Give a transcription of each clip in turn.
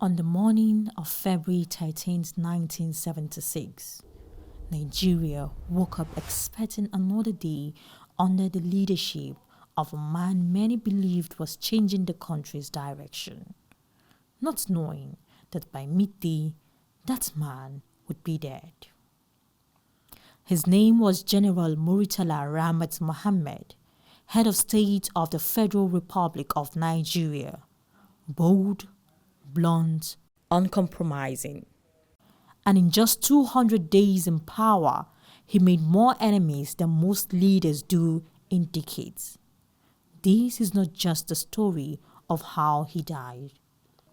On the morning of February 13th, 1976, Nigeria woke up expecting another day under the leadership of a man many believed was changing the country's direction, not knowing that by midday, that man would be dead. His name was General Murtala Muhammed, head of state of the Federal Republic of Nigeria, bold, blunt, uncompromising. And in just 200 days in power, he made more enemies than most leaders do in decades. This is not just the story of how he died.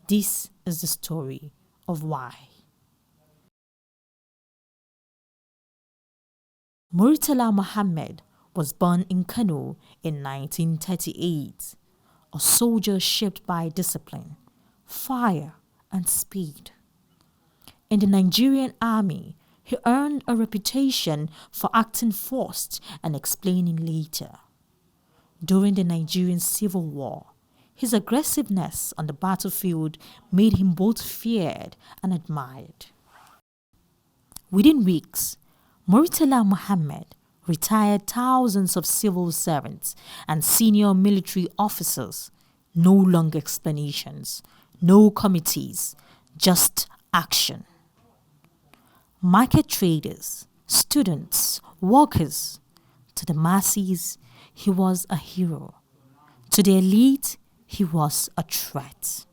This is the story of why. Murtala Muhammed was born in Kano in 1938, a soldier shaped by discipline, fire, and speed. In the Nigerian army, he earned a reputation for acting first and explaining later. During the Nigerian Civil War, his aggressiveness on the battlefield made him both feared and admired. Within weeks, Murtala Muhammed retired thousands of civil servants and senior military officers. No long explanations, no committees, just action. Market traders, students, workers, to the masses, he was a hero. To the elite, he was a threat.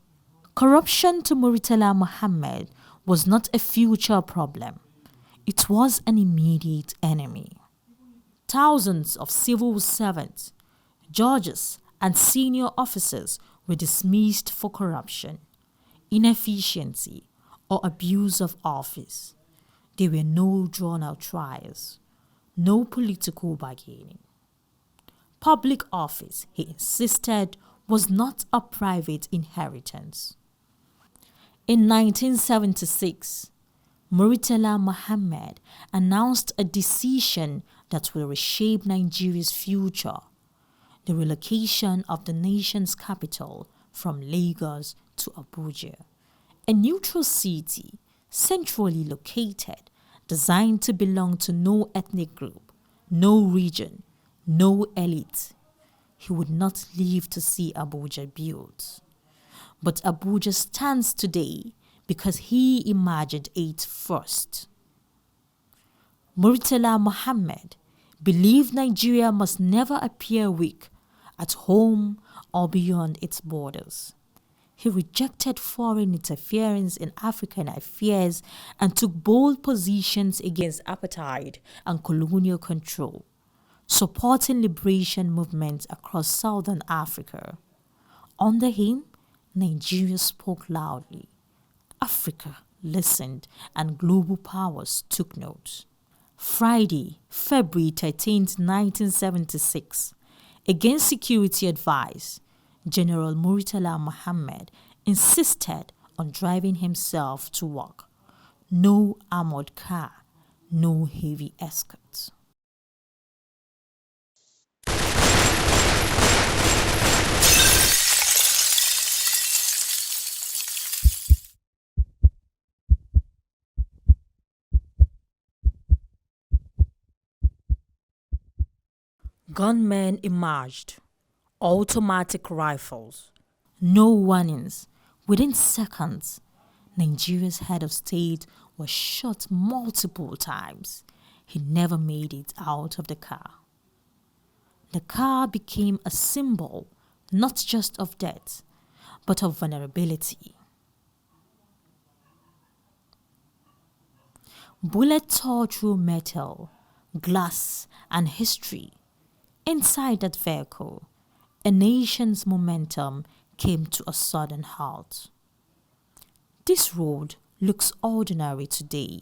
Corruption to Murtala Muhammed was not a future problem. It was an immediate enemy. Thousands of civil servants, judges, and senior officers were dismissed for corruption, inefficiency, or abuse of office. There were no drawn-out trials, no political bargaining. Public office, he insisted, was not a private inheritance. In 1976, Murtala Muhammed announced a decision that will reshape Nigeria's future: the relocation of the nation's capital from Lagos to Abuja, a neutral city centrally located, designed to belong to no ethnic group, no region, no elite. He would not live to see Abuja built. But Abuja stands today because he imagined it first. Murtala Muhammed believed Nigeria must never appear weak at home or beyond its borders. He rejected foreign interference in African affairs and took bold positions against apartheid and colonial control, supporting liberation movements across southern Africa. Under him, Nigeria spoke loudly. Africa listened, and global powers took note. Friday, February 13, 1976, against security advice, General Murtala Muhammed insisted on driving himself to work. No armored car, no heavy escorts. Gunmen emerged, automatic rifles, no warnings. Within seconds, Nigeria's head of state was shot multiple times. He never made it out of the car. The car became a symbol not just of death, but of vulnerability. Bullets tore through metal, glass, and history. Inside that vehicle, a nation's momentum came to a sudden halt. This road looks ordinary today.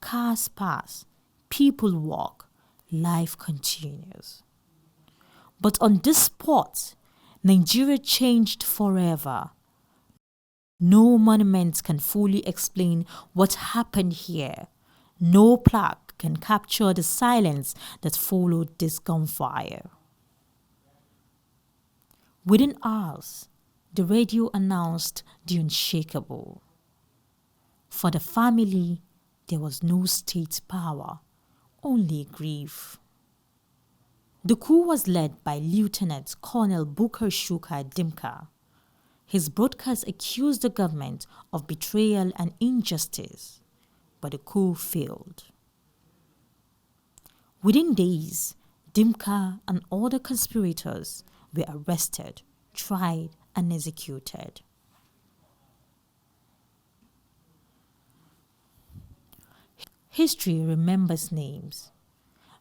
Cars pass, people walk, life continues. But on this spot, Nigeria changed forever. No monument can fully explain what happened here. No plaque can capture the silence that followed this gunfire. Within hours, the radio announced the unshakable. For the family, there was no state power, only grief. The coup was led by Lieutenant Colonel Bukar Shukar Dimka. His broadcast accused the government of betrayal and injustice, but the coup failed. Within days, Dimka and other conspirators were arrested, tried, and executed. History remembers names,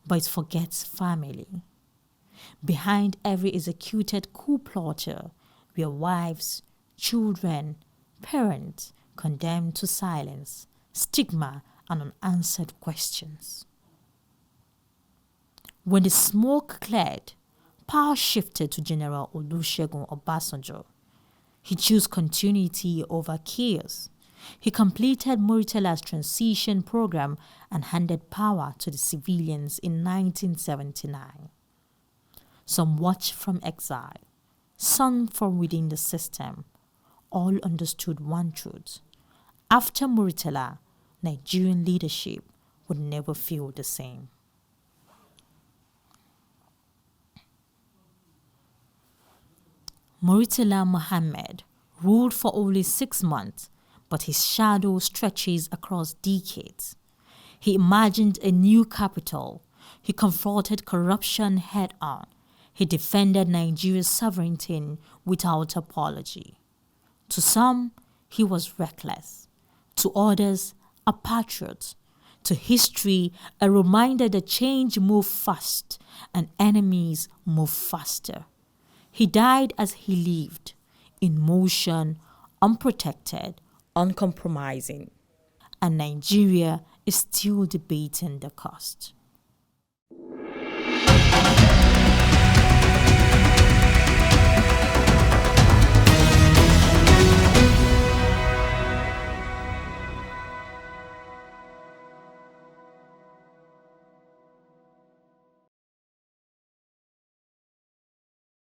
but it forgets family. Behind every executed coup plotter were wives, children, parents condemned to silence, stigma, and unanswered questions. When the smoke cleared, power shifted to General Olusegun Obasanjo. He chose continuity over chaos. He completed Murtala's transition program and handed power to the civilians in 1979. Some watched from exile, some from within the system. All understood one truth. After Murtala, Nigerian leadership would never feel the same. Murtala Muhammed ruled for only 6 months, but his shadow stretches across decades. He imagined a new capital. He confronted corruption head-on. He defended Nigeria's sovereignty without apology. To some, he was reckless. To others, a patriot. To history, a reminder that change moves fast and enemies move faster. He died as he lived, in motion, unprotected, uncompromising. And Nigeria is still debating the cost.